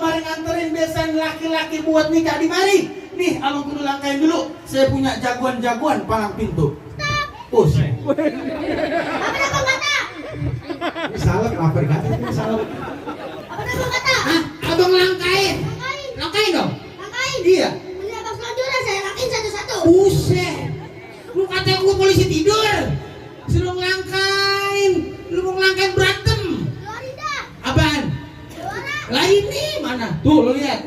kemarin nganterin biasanya laki-laki buat nikah di mari. Nih, abang kudu langkain dulu. Saya punya jagoan-jagoan palang pintu. Pus. Apa nama kata? Ini salah kenapa dikata? Ini salah. Apa nama kata? Hah? Abang langkain. Langkain. Langkain dong. Langkain. Iya. Ini abang selonjoran saya langkain satu-satu. Buset. Lu kata gua polisi tidur. Suruh ngelangkain. Lu mau ngelangkain berantem. Florida. Apaan? Juara. Lah ini mana? Tuh lu lihat.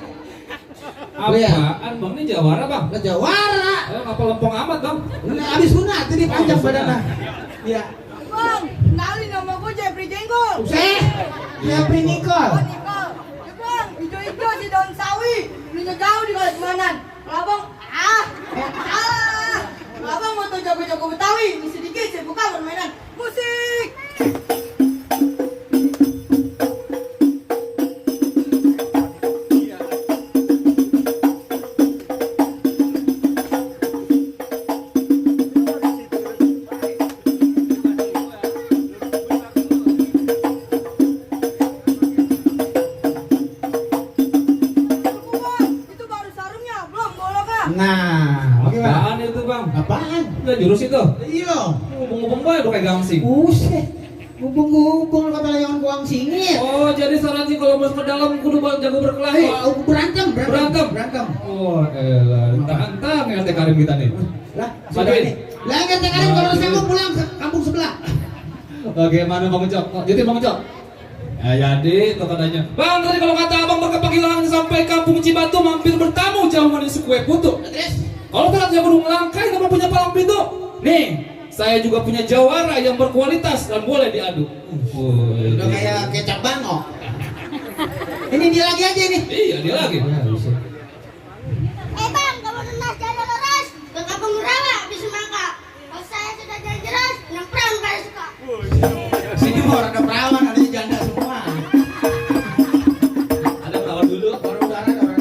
Apaan bang? Ini jawara bang? Lah jawara. Ngapa lempeng amat bang? Ini abis sunat tadi panjang badannya. Iya. Bang, kenalin nama gue Jeffrey Jenggol. Buset. Jeffrey Nicole. Oh, Nicole. Ya bang, hijau-hijau di daun sawi. Belinya jauh di Kalimantan. Kalau abang, kalau abang mau tau jago-jago Betawi, ini sedikit saya buka permainan musik. Itu baru sarungnya, belum boloknya. Nah, oke Pak. Apaan itu bang? Apaan? Udah jurus itu? Iya. Ngubung-ngubung bae udah kayak gangsing. Buset. Ngubung-ngubung kata layangan kuang singit. Oh jadi sarannya kalau masuk ke dalam kudu jago berkelahi. Oh, berantem. Oh elah, entang-entang ya teh karim kita nih. Lah, Ada ini. Lah kan sekarang kalau saya mau pulang ke kampung sebelah. Bagaimana bang Ucok? Oh, jadi bang Ucok? Ya jadi itu katanya. Bang tadi kalau kata abang berkepagilan sampai kampung Cibatu mampir bertamu jauh manis kue putu. Terus Kalau kata saya burung langkai abang punya palang pintu. Nih, saya juga punya jawara yang berkualitas dan boleh diadu. udah kayak kecap bangok. Ini dia lagi aja ini. Iya dia lagi. Bang, kamu lunas jalan lurus ke kampung Rawa di Semangka. Kalau saya sudah jalan jelas, nempel pada suka. Sini mau ada perawan, ada janda semua. Ada perawan dulu. Orang udara, ada orang.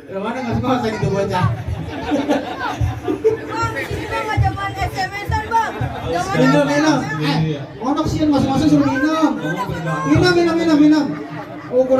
Ya mana nggak suka saya gitu bocah. Bang, ini bang nggak zaman SMS-an bang. Zaman Minum. Monok sih masuk-masuk suruh minum. Minum. Oh, kurang